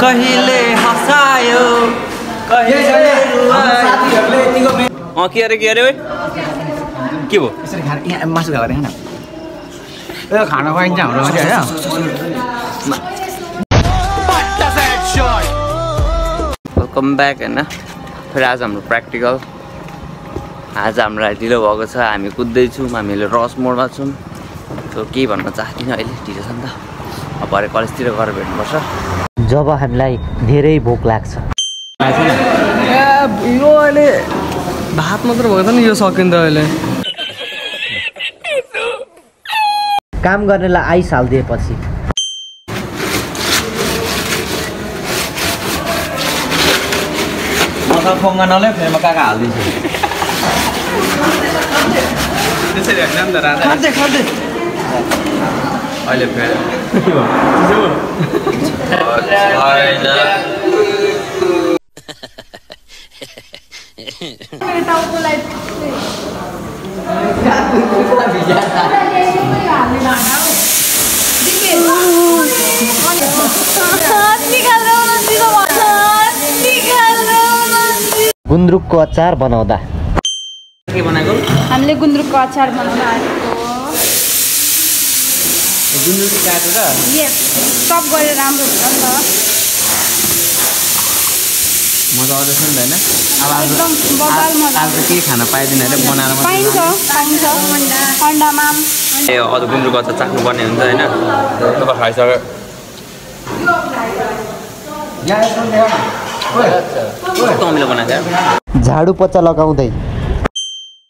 कहिले हसायो के अरे के अरे के भयो यसरी खाना यहाँ मासु खाएर खाना खाना खुवाइन्छ हाम्रो मान्छे हैन वेलकम ब्याक हैन फेरि आज हाम्रो प्र्याक्टिकल आज हामीलाई ढिलो भएको छ हामी कुद्दैछौँ हामीले रस मोडमा छौँ त्यो केही भन्न चाहदिनँ अहिले ढिलो छ नि त अब भरे कलेजतिर गएर भेट्नुपर्छ जब हामीलाई धेरै भोक लाग्छ यो अहिले भात मात्र भएको छ नि यो सकिन्छ अहिले काम गर्नेलाई आइस हालिदिएपछि मसँग फोङ्गा नले फेरि म काका हालिदिन्छु त्यसरी होइन नि त राजा अहिले फेरि गुन्द्रुकको अचार बनाउँदा के बनाएको हामीले गुन्द्रुकको अचार बनाउन आएको गुन्द्रुक काटेर यस चप गरेर राम्रो हुन्छ नि त मजा आउँदैछ नि त होइन एकदम बबाल मजा आज केही खान पाइँदैन अरे बनाएर पाइन्छ अन्डामा ए अझ गुन्द्रुकको अचार चाख्नुपर्ने हुन्छ होइन तपाईँ खाइसक्यो तँले बनाएको झाडु पोचा लगाउँदै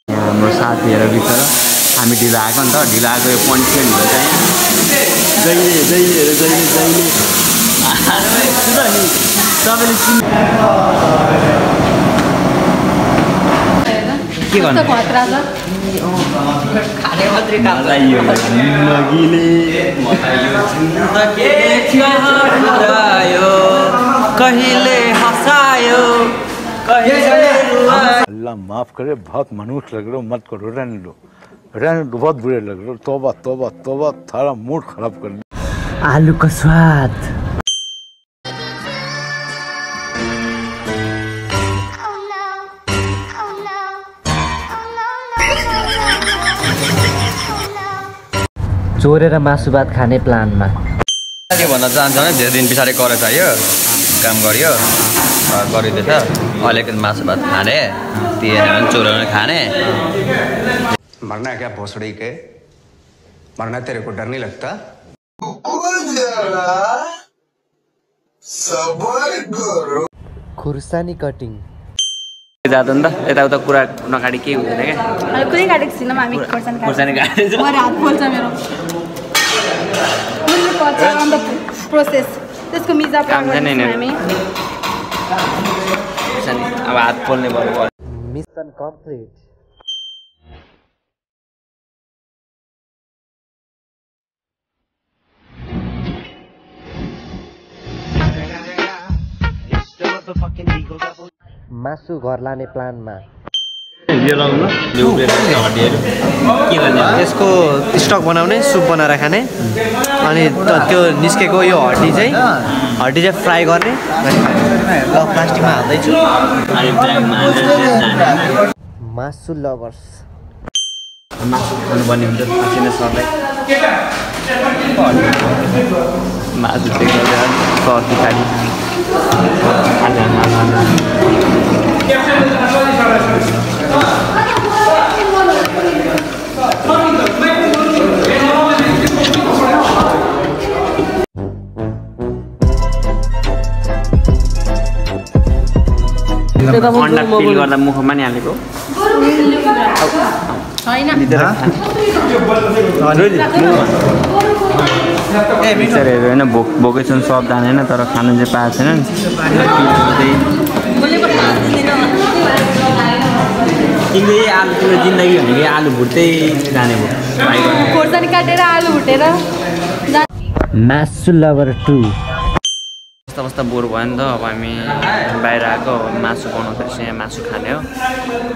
हाम्रो साथीहरू बिचरा हामी ढिलो आएको नि त ढिलो आएको यो पनिसमेन्ट हुन्छ जहिले तपाईँले के भन्नु कहिले हसायो अल्लाह माफ करे बहुत मनुष्य लग रहे हो मत करो रहने दो बहुत बुरे लग रहे हो तौबा तौबा तौबा थारा मूड खराब कर दिया आलुको स्वाद चोरेर मासु भात खाने प्लानमा के भन्न चाहन्छ भने धेरै दिन पछाडि गरेर चाहियो काम गरियो गरिँदैछ अहिलेको मासु भात खाने तिएन भने चोरेर खाने मरना है क्या भोसड़ी के मरना तेरे को डर नहीं लगता खुर्सानी कटिङ जाँदा नि त यताउता कुरा नकाटी केही हुँदैन क्या अहिले कुनै काटेको छैनौँ हामी खुर्सानी काटेको मेरो हात पोल्छ मेरो गुन्द्रुकको अचार अन द प्रोसेस त्यसको मिजा काम छैन हामी खुर्सानी अब हात पोल्ने भयो मिसन कम्प्लिट मासु घर लाने प्लानमा त्यसको स्टक बनाउने सुप बनाएर खाने अनि त्यो निस्केको यो हड्डी चाहिँ फ्राई गर्ने प्लास्टिकमा हाल्दैछु मासु लभर्स मासु खानुपर्ने हुन्छ पसिना सर्दै मासु सर्दी खाली अन्डा पिल गर्दा मुखमा नि हालेको बिचराहरू होइन भोकै छन् सब जानेन तर खानु चाहिँ पाएको छैन तिमीले आलु तिम्रो जिन्दगी भनेको आलु भुट्दै जाने भयो खोर्सानी काटेर आलु भुटेर मासु लभर 2 बस्दा बोर भयो नि त अब हामी बाहिर आएको मासु बनाउँदैछ यहाँ मासु खाने हो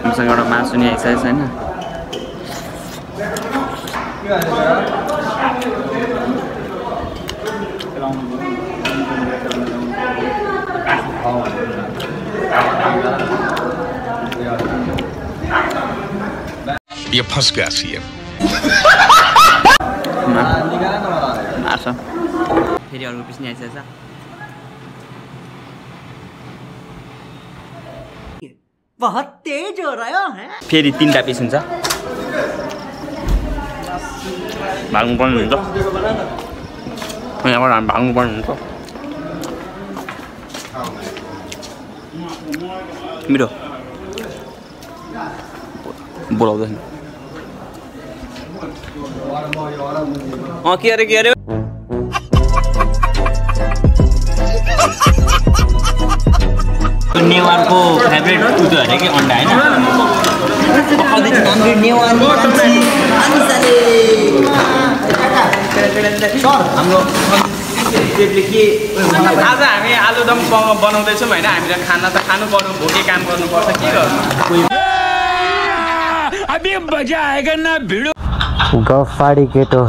हामीसँग एउटा मासु नि आइसकेको छैन ये फंस गया सीएम। मार्छ फेरि अर्को पिस नि आइसकेछ बहुत तेज हो रहा है फेरि 3टा पिस हुन्छ भाग्नुपर्ने हुन्छ यहाँबाट हामी भाग्नुपर्ने हुन्छ मिठो बोलाउँदैन के अरे नेवारको फेभरेट उयो अरे कि अन्डा होइन हाम्रो के आज हामी आलुदम बनाउँदैछौँ होइन हामीले खाना त खानु पर्नु भोके काम गर्नुपर्छ के गर्नु गफाडी केटो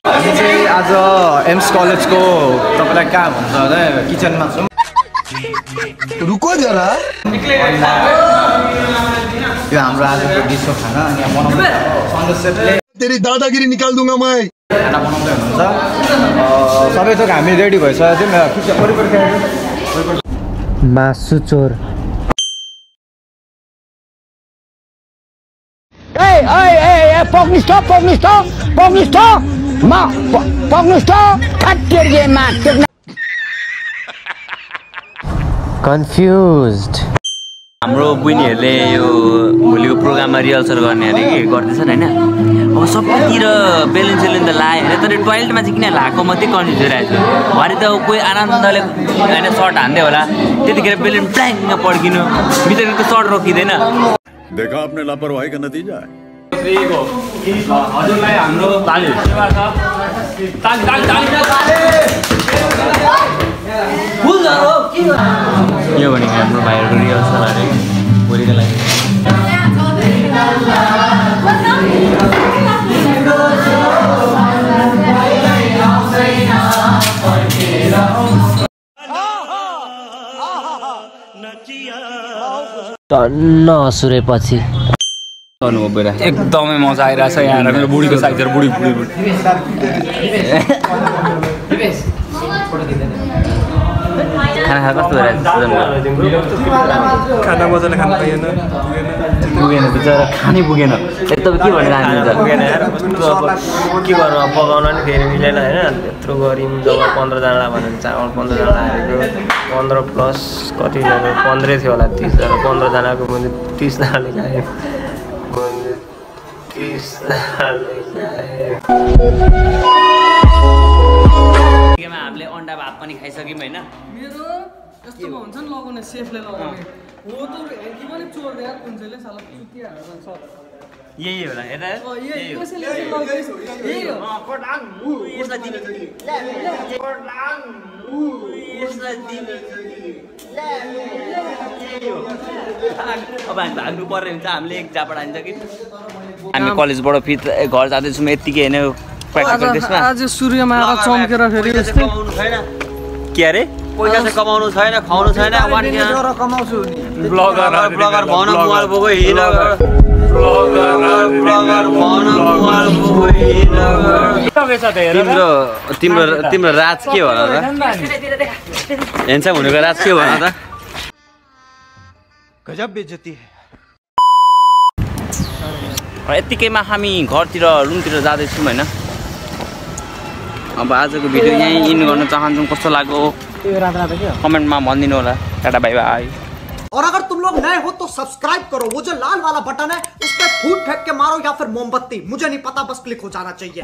हामी चाहिँ आज एम्स कलेजको तपाईँलाई कहाँ भन्छ होला किचनमा छौँ रुको जरा यो हाम्रो आजको डिसको खाना अनि यहाँ बनाउँदै सन्तोष सेटले तेरी दादागिरी निकाल दूंगा मैं। खाना बनाउँदै हुनुहुन्छ सबै थोक हामी रेडी भइसकेको थियौँ किचन वरिपरि मासु चोर कन्फ्युज्ड हाम्रो बहिनीहरूले यो भोलिको प्रोग्राममा रिहर्सल गर्ने अरे के गर्दैछन् होइन अब सबैतिर बेलुन सेलुन त लायो होइन तर टोइलेटमा चाहिँ किन लगाएको मात्रै कन्फ्युज भइरहेको छु भरे त कोही आनन्दले होइन सर्ट हान्दै होला त्यतिखेर बेलुन प्ल्याङ्ग पड्किनु भित्रको सर्ट रोकिँदैन देखा आपने लापरवाही का नतीजा है। हजुरलाई हाम्रो यो भनेको हाम्रो भाइहरूको रिहर्सल अरे भोलिको लागि टन्न हँसुरेपछि एकदमै मजा आइरहेछ यहाँ मेरो बुढीको साइजहरू बुढी खाना कस्तो खाना मजाले खानु पाइएन पुगेन बिचरा खानै पुगेन तपाईँ के भनेर हाल्नुहुन्छ पुगेन यार के गर्नु अब पकाउन नि फेरि मिलेन होइन त्यत्रो गऱ्यौँ जब 15जना भनेर चामल 15जना हालेको 15 प्लस कतिजना 15 थियो होला 30जना 15जनाको मैले 30जनाले खाएँ हामीले अन्डा भात पनि खाइसक्यौँ होइन मेरो यस्तो हुन्छ नि लगाउने सेफले लगाउने हो त हेर्की पनि चोर्दै यार कुनले साला चुतिया हाल्छ यही होला हेर्दा यही कसैले लगाइस यही हो कोटाङ यसलाई दिने कोटाङ यसलाई दिने अब हामी भाग्नु पर्ने हुन्छ हामीले एक जापड हान्छ कि हामी कलेजबाट फिर घर जाँदैछौँ यत्तिकै होइन प्र्याक्टिकल त्यसमा आज सूर्यमा आएर चम्केर फेरि यस्तै के अरे पैसा चाहिँ कमाउनु छैन खुवाउनु छैन कमाउँछु ब्लगर भन मोबाइल बोको हिँडेर तिम्रो राज के भन त हेन्सम हुनुको राज के भन त गजब बेइज्जती है यत्तिकैमा हामी घरतिर रुमतिर जाँदैछौँ होइन अब आजको भिडियो यहीँ इन गर्न चाहन्छौँ कस्तो लाग्यो कमेन्टमा भनिदिनु होला टाटा बाई बाई और अगर तुम लोग नए हो तो सब्सक्राइब करो वो जो लाल वाला बटन है उस पर फूट फेंक के मारो या फिर मोमबत्ती मुझे नहीं पता बस क्लिक हो जाना चाहिए